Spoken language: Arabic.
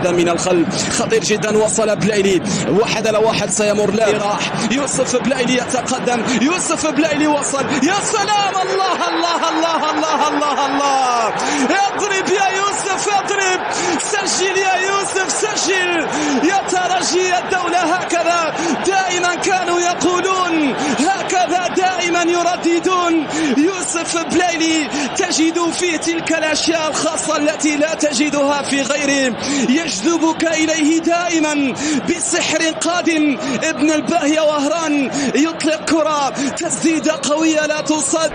من الخلف خطير جدا. وصل بلايلي 1-1 سيمر. لا راح يوسف بلايلي يتقدم. يوسف بلايلي وصل. يا سلام الله الله الله الله الله الله. اضرب يا يوسف اضرب. سجل يا يوسف سجل. يا ترجي الدولة هكذا دائما كانوا يقولون، هكذا دائما يرددون. يوسف بلايلي تجد فيه تلك الأشياء الخاصة التي لا تجدها في غيره. يجذبك إليه دائما بسحر قادم. ابن الباهية وهران يطلق كرة تسديدة قوية لا تصد.